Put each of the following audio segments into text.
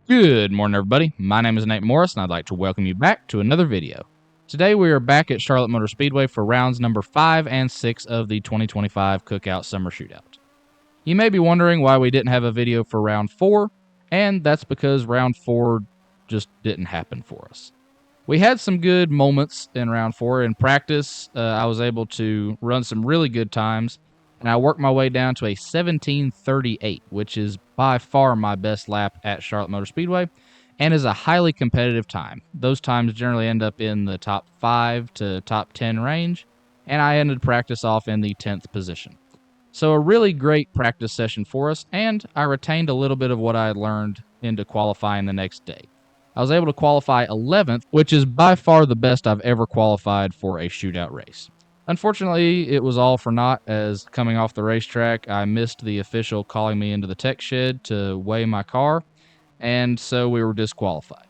Good morning, everybody. My name is Nate Morris, and I'd like to welcome you back to another video. Today, we are back at Charlotte Motor Speedway for rounds number 5 and 6 of the 2025 Cookout Summer Shootout. You may be wondering why we didn't have a video for round 4, and that's because round 4 just didn't happen for us. We had some good moments in round 4. In practice, I was able to run some really good times, and I worked my way down to a 17:38, which is by far my best lap at Charlotte Motor Speedway, and is a highly competitive time. Those times generally end up in the top 5 to top 10 range, and I ended practice off in the 10th position. So a really great practice session for us, and I retained a little bit of what I had learned into qualifying the next day. I was able to qualify 11th, which is by far the best I've ever qualified for a shootout race. Unfortunately, it was all for naught, as coming off the racetrack, I missed the official calling me into the tech shed to weigh my car, and so we were disqualified.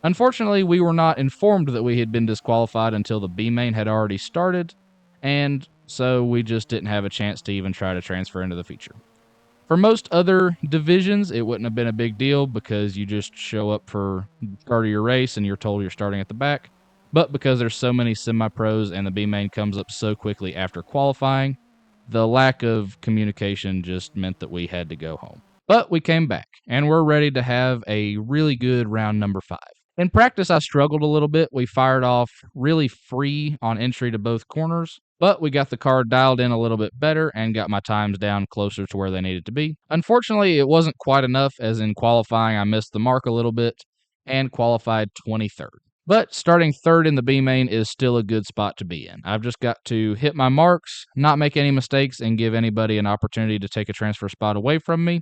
Unfortunately, we were not informed that we had been disqualified until the B main had already started, and so we just didn't have a chance to even try to transfer into the feature. For most other divisions, it wouldn't have been a big deal because you just show up for the start of your race and you're told you're starting at the back. But because there's so many semi-pros and the B main comes up so quickly after qualifying, the lack of communication just meant that we had to go home. But we came back, and we're ready to have a really good round number 5. In practice, I struggled a little bit. We fired off really free on entry to both corners, but we got the car dialed in a little bit better and got my times down closer to where they needed to be. Unfortunately, it wasn't quite enough, as in qualifying, I missed the mark a little bit and qualified 23rd. But starting third in the B main is still a good spot to be in. I've just got to hit my marks, not make any mistakes, and give anybody an opportunity to take a transfer spot away from me,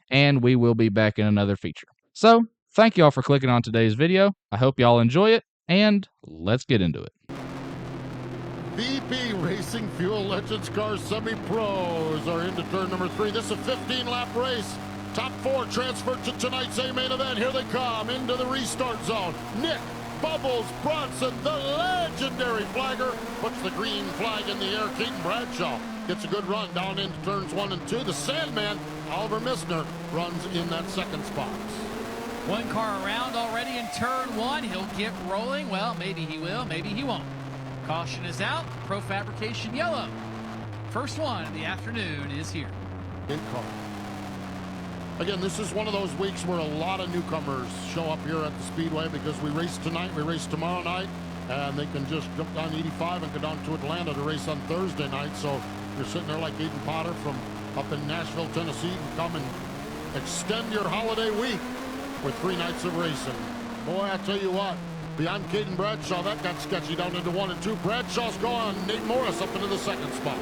and we will be back in another feature. So, thank y'all for clicking on today's video. I hope y'all enjoy it, and let's get into it. VP Racing Fuel Legends Car Semi-Pros are into turn number 3. This is a 15-lap race. Top 4 transferred to tonight's A-main event. Here they come into the restart zone. Nick Bubbles Bronson, the legendary flagger, puts the green flag in the air. Keaton Bradshaw gets a good run down into turns 1 and 2. The Sandman, Oliver Misner, runs in that second spot. One car around already in turn 1. He'll get rolling. Well, maybe he will, maybe he won't. Caution is out. Pro Fabrication yellow. First one of the afternoon is here. In car. Again, this is one of those weeks where a lot of newcomers show up here at the Speedway because we race tonight, we race tomorrow night, and they can just jump down 85 and go down to Atlanta to race on Thursday night. So you're sitting there like Aiden Potter from up in Nashville, Tennessee, and come and extend your holiday week with 3 nights of racing. Boy, I tell you what, beyond Caden Bradshaw, that got sketchy down into 1 and 2. Bradshaw's gone. Nate Morris up into the second spot.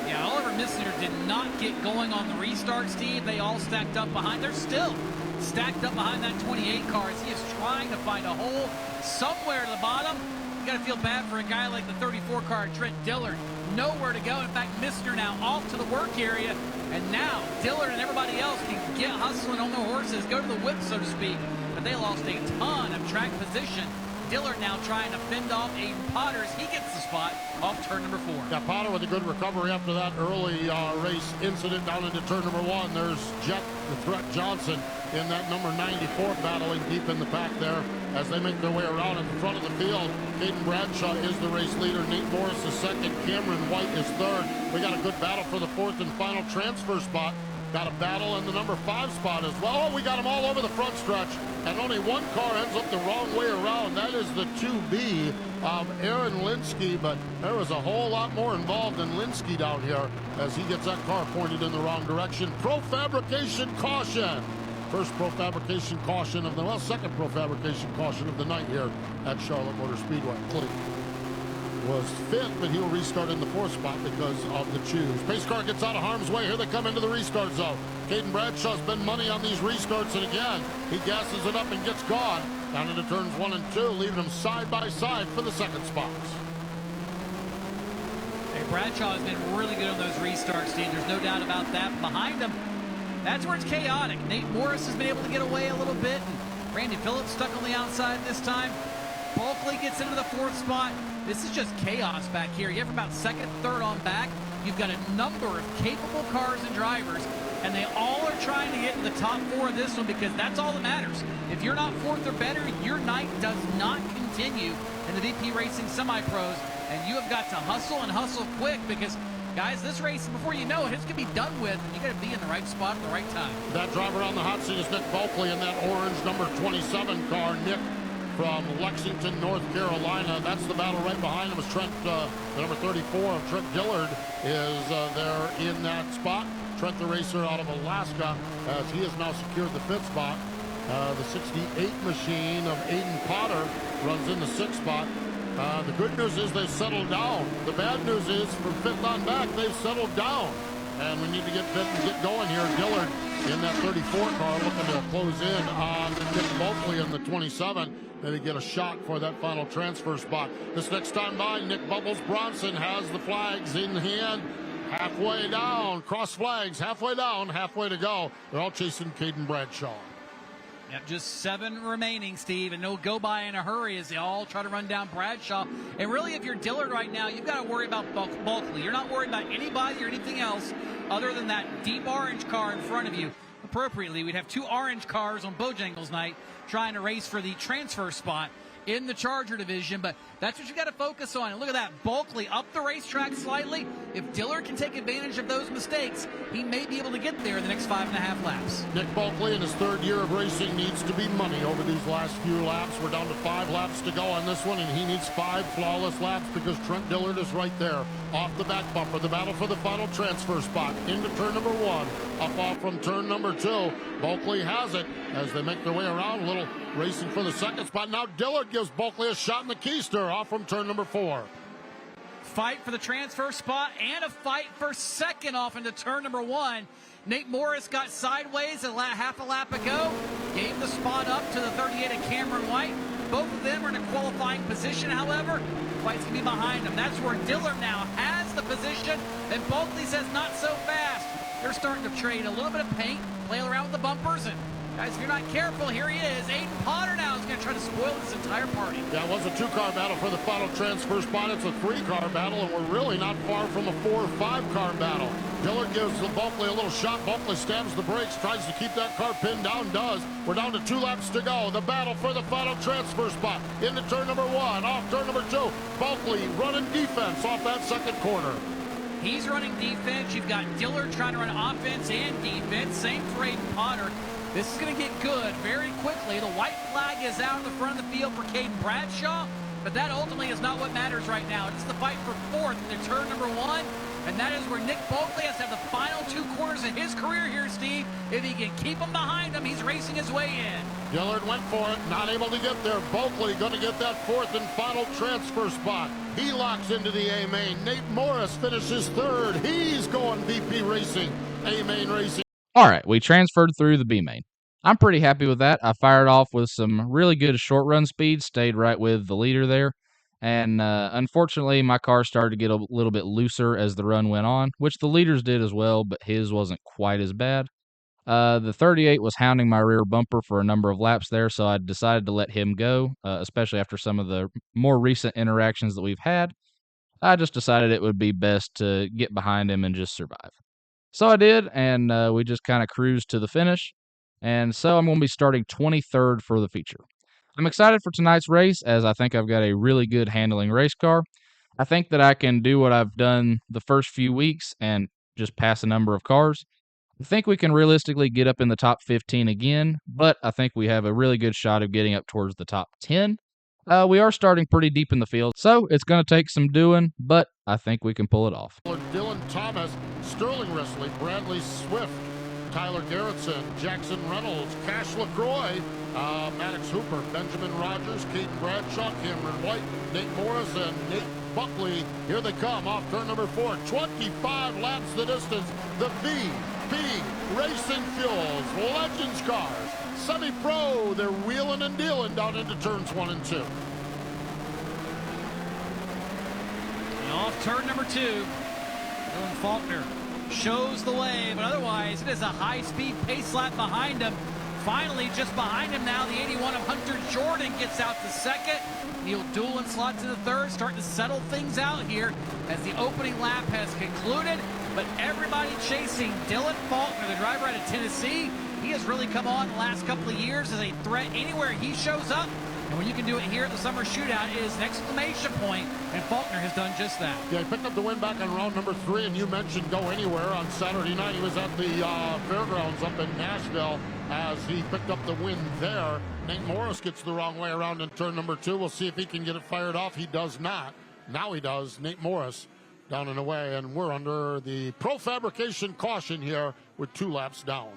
Yeah, Oliver Misner did not get going on the restart, Steve. They all stacked up behind. They're still stacked up behind that 28 car as he is trying to find a hole somewhere to the bottom. You got to feel bad for a guy like the 34 car, Trent Dillard. Nowhere to go. In fact, Misner now off to the work area. And now Dillard and everybody else can get hustling on their horses, go to the whip, so to speak. But they lost a ton of track position. Dillard now trying to fend off Aiden Potter as he gets the spot off turn number 4. Yeah, Potter with a good recovery after that early race incident down into turn number 1. There's Jet, the Threat Johnson, in that number 94 battling deep in the pack there as they make their way around at the front of the field. Caden Bradshaw is the race leader. Nate Morris is second. Cameron White is third. We got a good battle for the 4th and final transfer spot. Got a battle in the number 5 spot as well. Oh, we got them all over the front stretch. And only one car ends up the wrong way around. That is the 2B of Aaron Linsky. But there was a whole lot more involved than Linsky down here as he gets that car pointed in the wrong direction. Pro Fabrication caution. First Pro Fabrication caution of the, well, second Pro Fabrication caution of the night here at Charlotte Motor Speedway. Was 5th, but he'll restart in the 4th spot because of the choose. Pace car gets out of harm's way. Here they come into the restart zone. Caden Bradshaw's been money on these restarts, and again, he gasses it up and gets gone. Down into turns 1 and 2, leaving them side by side for the second spots. Hey, Bradshaw has been really good on those restarts, Steve. There's no doubt about that. Behind him, that's where it's chaotic. Nate Morris has been able to get away a little bit, and Randy Phillips stuck on the outside this time. Bulkley gets into the 4th spot. This is just chaos back here. You have about 2nd, 3rd on back. You've got a number of capable cars and drivers, and they all are trying to get in the top 4 of this one because that's all that matters. If you're not 4th or better, your night does not continue in the VP Racing Semi-Pros, and you have got to hustle and hustle quick because, guys, this race, before you know it, it's going to be done with, and you got to be in the right spot at the right time. That driver on the hot seat is Nick Bulkley in that orange number 27 car. Nick from Lexington, North Carolina. That's the battle right behind him is Trent, the number 34 of Trent Dillard is there in that spot. Trent, the racer out of Alaska, as he has now secured the 5th spot. The 68 machine of Aiden Potter runs in the 6th spot. The good news is they've settled down. The bad news is from 5th on back, they've settled down. And we need to get fit and get going here. Dillard in that 34 car looking to close in on Nick Bulkley in the 27. Maybe get a shot for that final transfer spot. This next time by, Nick Bubbles Bronson has the flags in hand. Halfway down, cross flags, halfway down, halfway to go. They're all chasing Caden Bradshaw. Yep, just 7 remaining, Steve, and no go by in a hurry as they all try to run down Bradshaw. And really, if you're Dillard right now, you've got to worry about Bulkley. You're not worried about anybody or anything else other than that deep orange car in front of you. Appropriately, we'd have 2 orange cars on Bojangles night trying to race for the transfer spot in the Charger division, but that's what you got to focus on. And look at that, Bulkley up the racetrack slightly. If Dillard can take advantage of those mistakes, he may be able to get there in the next 5.5 laps. Nick Bulkley in his 3rd year of racing needs to be money over these last few laps. We're down to 5 laps to go on this one, and he needs 5 flawless laps because Trent Dillard is right there off the back bumper. The battle for the final transfer spot into turn number 1, up off from turn number 2. Bulkley has it as they make their way around, a little racing for the 2nd spot. Now Dillard gives Bulkley a shot in the keister off from turn number 4. Fight for the transfer spot and a fight for 2nd off into turn number 1. Nate Morris got sideways half a lap ago, gave the spot up to the 38 of Cameron White. Both of them are in a qualifying position, however. Fight's going to be behind them. That's where Dillard now has the position, and Bulkley says not so fast. They're starting to trade a little bit of paint, play around with the bumpers, and guys, if you're not careful, here he is. Aiden Potter now is going to try to spoil this entire party. Yeah, it was a 2-car battle for the final transfer spot. It's a 3-car battle, and we're really not far from a 4 or 5-car battle. Dillard gives Bulkley a little shot. Bulkley stabs the brakes, tries to keep that car pinned down, does. We're down to 2 laps to go. The battle for the final transfer spot into turn number 1, off turn number 2. Bulkley running defense off that 2nd corner. He's running defense. You've got Dillard trying to run offense and defense. Same for Aiden Potter. This is going to get good very quickly. The white flag is out in the front of the field for Caden Bradshaw, but that ultimately is not what matters right now. It's the fight for 4th in turn number 1, and that is where Nick Bulkley has to have the final 2 quarters of his career here, Steve. If he can keep him behind him, he's racing his way in. Dillard went for it, not able to get there. Bulkley going to get that 4th and final transfer spot. He locks into the A-Main. Nate Morris finishes 3rd. He's going VP Racing, A-Main Racing. All right, we transferred through the B main. I'm pretty happy with that. I fired off with some really good short run speed, stayed right with the leader there. And unfortunately, my car started to get a little bit looser as the run went on, which the leaders did as well, but his wasn't quite as bad. The 38 was hounding my rear bumper for a number of laps there, so I decided to let him go, especially after some of the more recent interactions that we've had. I just decided it would be best to get behind him and just survive. So I did, and we just kind of cruised to the finish. And so I'm going to be starting 23rd for the feature. I'm excited for tonight's race as I think I've got a really good handling race car. I think that I can do what I've done the first few weeks and just pass a number of cars. I think we can realistically get up in the top 15 again, but I think we have a really good shot of getting up towards the top 10. We are starting pretty deep in the field, so it's going to take some doing, but I think we can pull it off. Dylan Thomas, Sterling Risley, Bradley Swift, Tyler Garrettson, Jackson Reynolds, Cash LaCroix, Maddox Hooper, Benjamin Rogers, Caden Bradshaw, Cameron White, Nate Morris, and Nate Bulkley. Here they come off turn number 4. 25 laps the distance. The VP Racing Fuels Legends cars. Semi-pro, they're wheeling and dealing down into turns 1 and 2. And off turn number 2, Dylan Faulkner shows the way, but otherwise it is a high-speed pace lap behind him Finally, just behind him now, the 81 of Hunter Jordan gets out to second. Neil Doolin slots into third, starting to settle things out here as the opening lap has concluded. But everybody chasing Dylan Faulkner, the driver out of Tennessee. He has really come on the last couple of years as a threat anywhere he shows up. And when you can do it here at the Summer Shootout, it is an exclamation point, and Faulkner has done just that. Yeah, he picked up the win back on round number 3, and you mentioned Go Anywhere on Saturday night. He was at the fairgrounds up in Nashville as he picked up the win there. Nate Morris gets the wrong way around in turn number 2. We'll see if he can get it fired off. He does not. Now he does. Nate Morris down and away, and we're under the pro fabrication caution here with 2 laps down.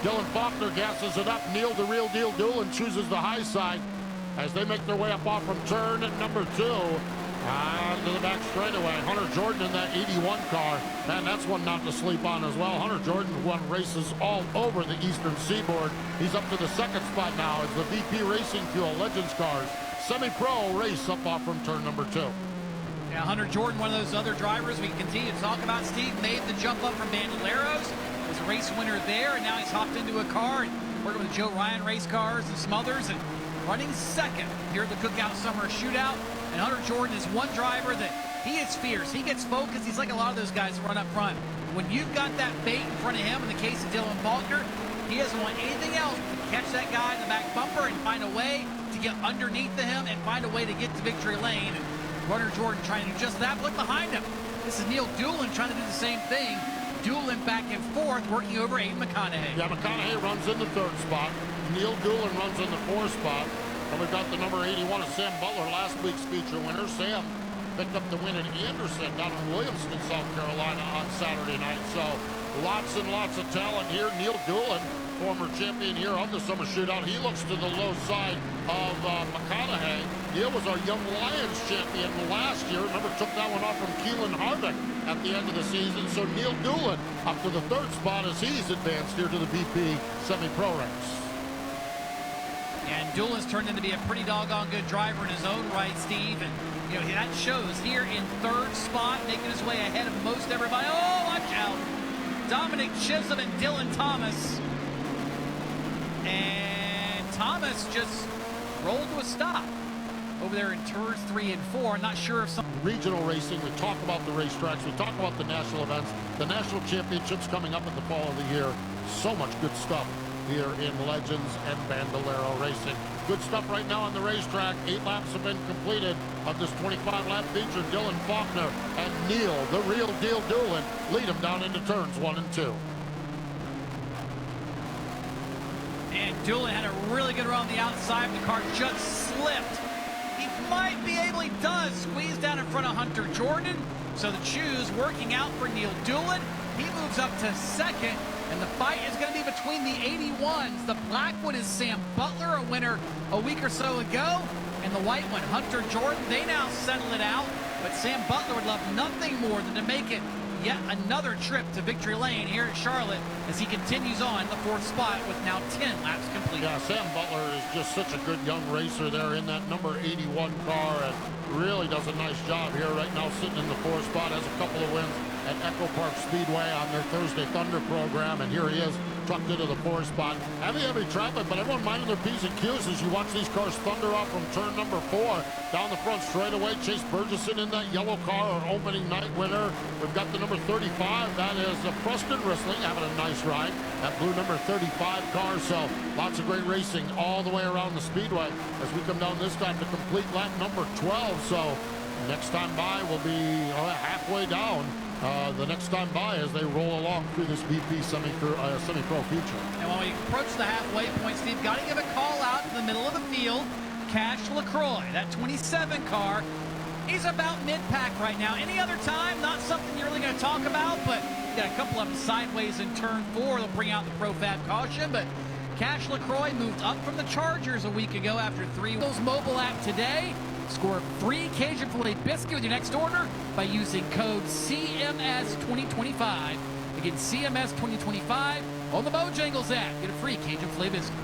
Dylan Faulkner gasses it up. Neil the Real Deal Doolin chooses the high side as they make their way up off from turn number 2 onto the back straightaway. Hunter Jordan in that 81 car, and that's one not to sleep on as well. Hunter Jordan won races all over the Eastern Seaboard. He's up to the 2nd spot now as the VP Racing Fuel Legends cars semi-pro race up off from turn number 2. Yeah, Hunter Jordan, one of those other drivers we continue to talk about, Steve, made the jump up from Bandoleros. Was a race winner there, and now he's hopped into a car and working with Joe Ryan race cars and some others, and running second here at the Cookout Summer Shootout. And Hunter Jordan is one driver that he is fierce. He gets focused. He's like a lot of those guys that run up front. When you've got that bait in front of him, in the case of Dylan Faulkner, he doesn't want anything else but to catch that guy in the back bumper and find a way to get underneath of him and find a way to get to victory lane. And Hunter Jordan trying to do just that. Look behind him. This is Neil Doolin trying to do the same thing. Doolin back and forth, working over Aiden McConaughey. Yeah, McConaughey runs in the 3rd spot. Neil Doolin runs in the 4th spot. And we've got the number 81 of Sam Butler, last week's feature winner. Sam picked up the win in Anderson down in Williamston, South Carolina on Saturday night. So lots and lots of talent here. Neil Doolin, former champion here of the Summer Shootout. He looks to the low side of McConaughey. Neil was our Young Lions champion last year. Remember, took that one off from Keelan Harvick at the end of the season. So Neil Doolin up to the 3rd spot as he's advanced here to the BP semi-pro race. And Doolin's turned into be a pretty doggone good driver in his own right, Steve. And, you know, that shows here in 3rd spot, making his way ahead of most everybody. Oh, watch out. Dominic Chisholm and Dylan Thomas. And Thomas just rolled to a stop over there in turns 3 and 4. I'm not sure if some regional racing, we talk about the racetracks, we talk about the national events, the national championships coming up at the fall of the year. So much good stuff here in Legends and Bandolero racing. Good stuff right now on the racetrack. 8 laps have been completed of this 25-lap feature. Dylan Faulkner and Neil, the Real Deal Doolin, lead them down into turns 1 and 2. And Doolin had a really good run on the outside. The car just slipped. He might be able, he does, squeeze down in front of Hunter Jordan. So the choose working out for Neil Doolin. He moves up to 2nd, and the fight is going to be between the 81s. The black one is Sam Butler, a winner a week or so ago, and the white one, Hunter Jordan. They now settle it out, but Sam Butler would love nothing more than to make it yet another trip to victory lane here at Charlotte as he continues on the 4th spot with now 10 laps complete. Yeah, Sam Butler is just such a good young racer there in that number 81 car, and really does a nice job here right now, sitting in the 4th spot, has a couple of wins at Echo Park Speedway on their Thursday Thunder program, and here he is trucked into the 4th spot. Heavy traffic, but everyone minding their P's and Q's as you watch these cars thunder off from turn number 4 down the front straightaway. Chase Burgesson in that yellow car, our opening night winner. We've got the number 35, that is Preston Rissling, having a nice ride. That blue number 35 car, so lots of great racing all the way around the Speedway as we come down this time to complete lap number 12. So next time by will be halfway down. The next time by as they roll along through this VP semi-pro feature. And when we approach the halfway point, Steve, got to give a call out to the middle of the field. Cash LaCroix, that 27 car, he's about mid-pack right now. Any other time, not something you're really going to talk about, but you got a couple of them sideways in turn 4. They'll bring out the Profab caution, but Cash LaCroix moved up from the Chargers a week ago after 3 wheels. Mobile app today. Score free Cajun filet biscuit with your next order by using code CMS2025. against CMS 2025 on the Bojangles app. Get a free Cajun Filet biscuit.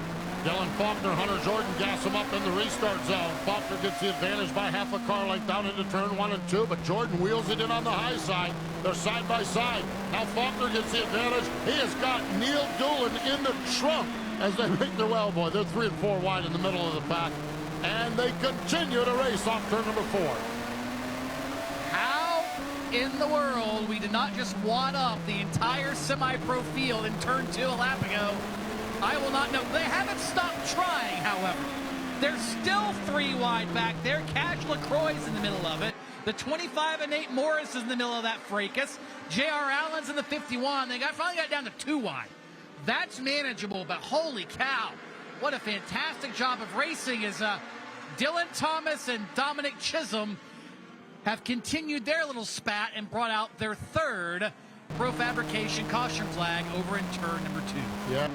Dylan Faulkner, Hunter Jordan gas him up in the restart zone. Faulkner gets the advantage by half a car length down into turn 1 and 2, but Jordan wheels it in on the high side. They're side by side. Now Faulkner gets the advantage. He has got Neil Doolin in the trunk as they make their well, boy. They're 3 and 4 wide in the middle of the pack, and they continue to race off turn number 4. How in the world we did not just wad up the entire semi-pro field in turn 2 a lap ago, I will not know. They haven't stopped trying, however. They're still 3 wide back there. Cash LaCroix's in the middle of it. The 25 and Nate Morris is in the middle of that fracas. J.R. Allen's in the 51. They finally got down to 2 wide. That's manageable, but holy cow, what a fantastic job of racing as Dylan Thomas and Dominic Chisholm have continued their little spat and brought out their 3rd Pro Fabrication caution flag over in turn number 2. Yeah.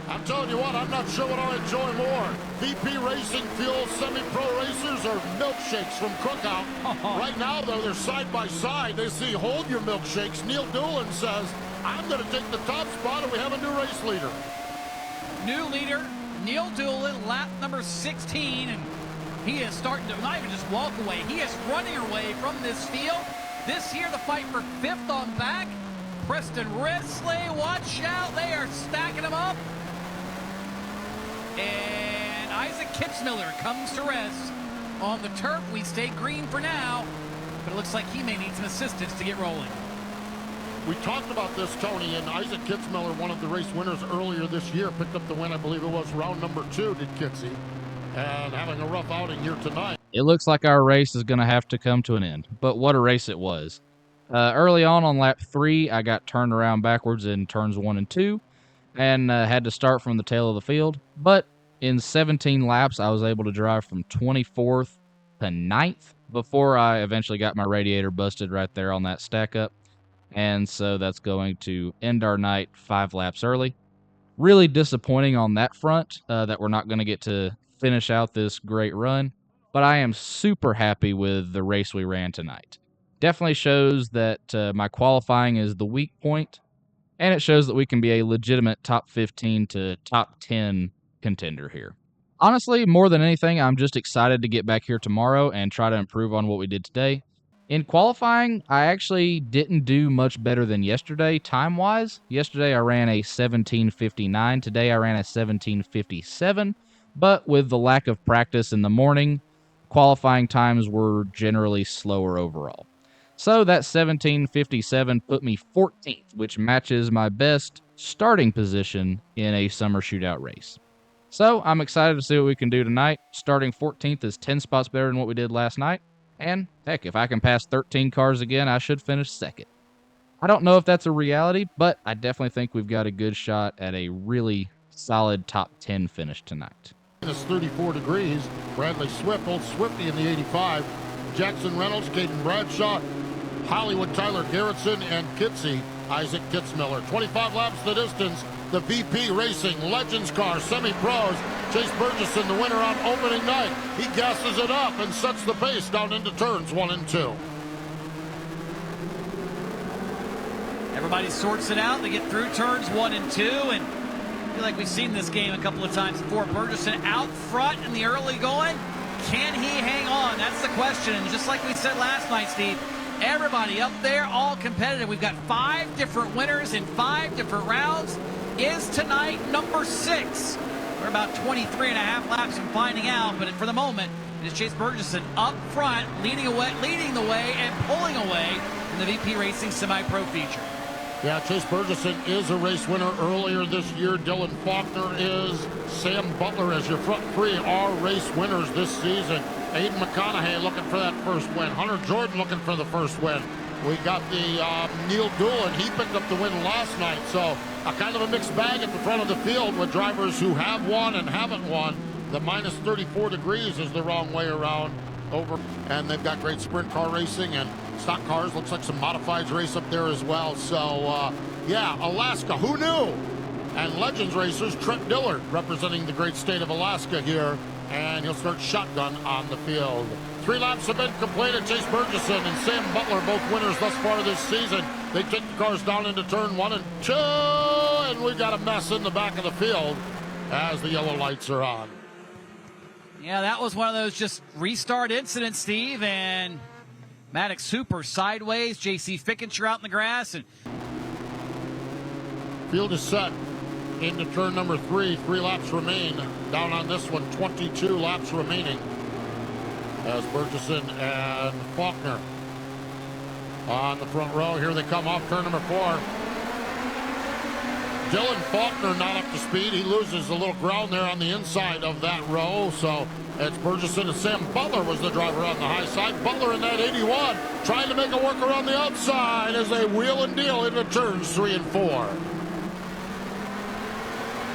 I'm telling you what, I'm not sure what I'll enjoy more. VP Racing Fuel semi-pro racers or milkshakes from Cookout. Right now, though, they're side by side. They see, hold your milkshakes. Neil Doolin says, I'm going to take the top spot, and we have a new race leader. New leader, Neil Doolin, lap number 16, and he is starting to not even just walk away. He is running away from this field. This here, the fight for 5th on back. Preston Risley, watch out. They are stacking him up. And Isaac Kitzmiller comes to rest on the turf. We stay green for now, but it looks like he may need some assistance to get rolling. We talked about this, Tony, and Isaac Kitzmiller, one of the race winners earlier this year, picked up the win, I believe it was round number 2, did Kitsy, and having a rough outing here tonight. It looks like our race is going to have to come to an end, but what a race it was. Early on lap 3, I got turned around backwards in turns 1 and 2, and had to start from the tail of the field. But in 17 laps, I was able to drive from 24th to 9th before I eventually got my radiator busted right there on that stack up. And so that's going to end our night 5 laps early. Really disappointing on that front that we're not going to get to finish out this great run. But I am super happy with the race we ran tonight. Definitely shows that my qualifying is the weak point. And it shows that we can be a legitimate top 15 to top 10 contender here. Honestly, more than anything, I'm just excited to get back here tomorrow and try to improve on what we did today. In qualifying, I actually didn't do much better than yesterday time-wise. Yesterday, I ran a 17:59. Today, I ran a 17:57. But with the lack of practice in the morning, qualifying times were generally slower overall. So that 17:57 put me 14th, which matches my best starting position in a summer shootout race. So I'm excited to see what we can do tonight. Starting 14th is 10 spots better than what we did last night. And heck, if I can pass 13 cars again, I should finish 2nd. I don't know if that's a reality, but I definitely think we've got a good shot at a really solid top 10 finish tonight. It's 34 degrees. Bradley Swift, old Swifty in the 85. Jackson Reynolds, Caden Bradshaw, Hollywood Tyler Garrettson, and Kitsy Isaac Kitzmiller. 25 laps the distance. The VP Racing Legends car semi-pros. Chase Burgesson, the winner on opening night. He gasses it up and sets the pace down into turns 1 and 2. Everybody sorts it out. They get through turns 1 and 2, and I feel like we've seen this game a couple of times before. Burgesson out front in the early going. Can he hang on? That's the question. And just like we said last night, Steve, everybody up there, all competitive. We've got 5 different winners in 5 different rounds. Is tonight number 6. We're about 23 and a half laps from finding out, but for the moment, it is Chase Burgesson up front, leading the way, and pulling away in the VP Racing Semi-Pro feature. Yeah, Chase Burgesson is a race winner earlier this year. Dylan Faulkner is. Sam Butler as your front 3 are race winners this season. Aiden McConaughey looking for that first win. Hunter Jordan looking for the first win. We got the Neil Doolin. He picked up the win last night. So a kind of a mixed bag at the front of the field with drivers who have won and haven't won. The minus 34 degrees is the wrong way around over, and they've got great sprint car racing and stock cars. Looks like some modifieds race up there as well. So, yeah, Alaska, who knew? And Legends Racers, Trent Dillard representing the great state of Alaska here, and he'll start shotgun on the field. 3 laps have been completed. Chase Burgesson and Sam Butler, both winners thus far this season. They take the cars down into turn 1 and 2, and we've got a mess in the back of the field as the yellow lights are on. Yeah, that was one of those just restart incidents, Steve, and Maddox Hooper sideways, J.C. Fickenshire out in the grass. And field is set into turn number 3. 3 laps remain. Down on this one, 22 laps remaining as Burgesson and Faulkner on the front row. Here they come off turn number 4. Dylan Faulkner not up to speed. He loses a little ground there on the inside of that row. So it's Burgesson and Sam Butler was the driver on the high side. Butler in that 81 trying to make a work around the outside as they wheel and deal into turns 3 and 4.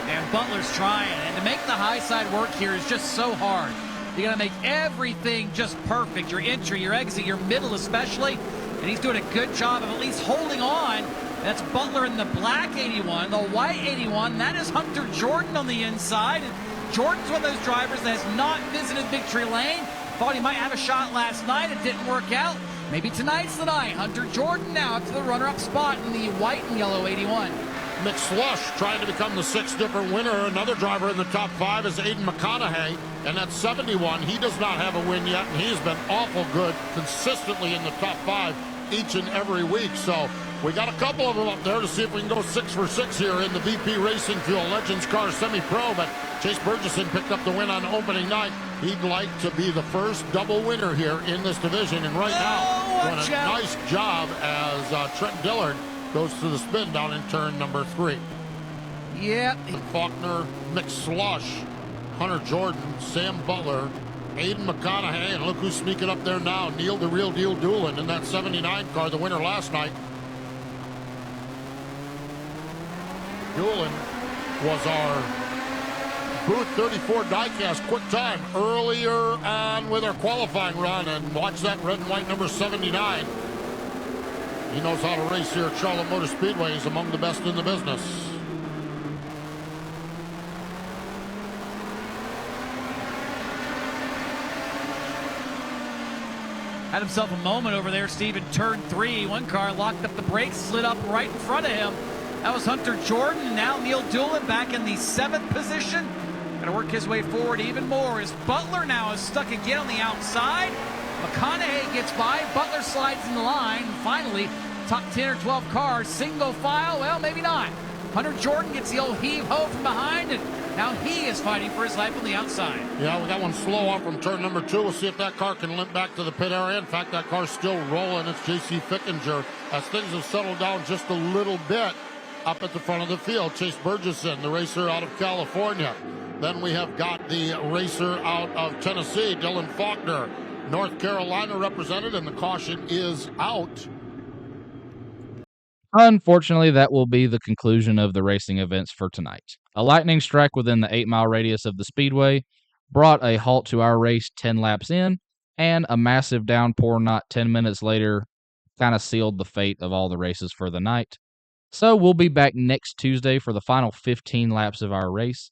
And Butler's trying. And to make the high side work here is just so hard. You got to make everything just perfect. Your entry, your exit, your middle especially. And he's doing a good job of at least holding on. That's Butler in the black 81, the white 81. That is Hunter Jordan on the inside. And Jordan's one of those drivers that has not visited victory lane. Thought he might have a shot last night. It didn't work out. Maybe tonight's the night. Hunter Jordan now to the runner-up spot in the white and yellow 81. Mick Slush trying to become the 6th different winner. Another driver in the top 5 is Aiden McConaughey, and that's 71. He does not have a win yet, and he's been awful good consistently in the top 5 each and every week. So we got a couple of them up there to see if we can go 6 for 6 here in the VP Racing Fuel Legends Car Semi-Pro, but Chase Burgesson picked up the win on opening night. He'd like to be the first double winner here in this division, and right now doing a nice job as Trent Dillard goes to the spin down in turn number 3. Yep. Faulkner, Mick Slush, Hunter Jordan, Sam Butler, Aiden McConaughey, and look who's sneaking up there now, Neil the Real Deal Doolin in that 79 car, the winner last night. Doolin was our Booth 34 diecast quick time earlier on with our qualifying run, and watch that red and white number 79. He knows how to race here at Charlotte Motor Speedway. He's among the best in the business. Had himself a moment over there, Steve, in turn 3. One car locked up the brakes, slid up right in front of him. That was Hunter Jordan, and now Neil Doolin back in the 7th position. Gonna work his way forward even more as Butler now is stuck again on the outside. McConaughey gets by, Butler slides in the line, and finally, top 10 or 12 cars, single file, well, maybe not. Hunter Jordan gets the old heave-ho from behind, and now he is fighting for his life on the outside. Yeah, we got one slow off from turn number 2. We'll see if that car can limp back to the pit area. In fact, that car's still rolling. It's J.C. Fickinger as things have settled down just a little bit up at the front of the field. Chase Burgesson, the racer out of California. Then we have got the racer out of Tennessee, Dylan Faulkner. North Carolina represented, and the caution is out. Unfortunately, that will be the conclusion of the racing events for tonight. A lightning strike within the 8-mile radius of the Speedway brought a halt to our race 10 laps in, and a massive downpour not 10 minutes later kind of sealed the fate of all the races for the night. So we'll be back next Tuesday for the final 15 laps of our race.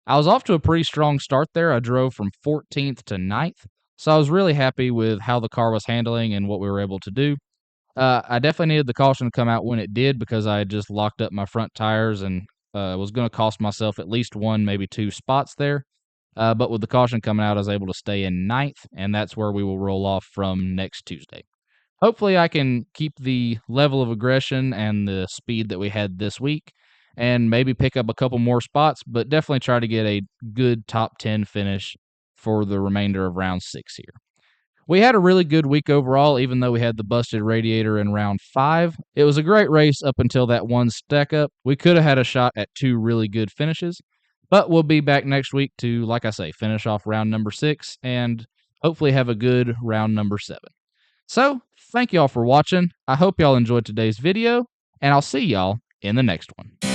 I was off to a pretty strong start there. I drove from 14th to 9th, so I was really happy with how the car was handling and what we were able to do. I definitely needed the caution to come out when it did because I had just locked up my front tires and was going to cost myself at least 1, maybe 2 spots there. But with the caution coming out, I was able to stay in 9th, and that's where we will roll off from next Tuesday. Hopefully I can keep the level of aggression and the speed that we had this week and maybe pick up a couple more spots, but definitely try to get a good top 10 finish for the remainder of round 6 here. We had a really good week overall, even though we had the busted radiator in round 5. It was a great race up until that one stack up. We could have had a shot at 2 really good finishes, but we'll be back next week to, like I say, finish off round number 6 and hopefully have a good round number 7. So, thank y'all for watching. I hope y'all enjoyed today's video, and I'll see y'all in the next one.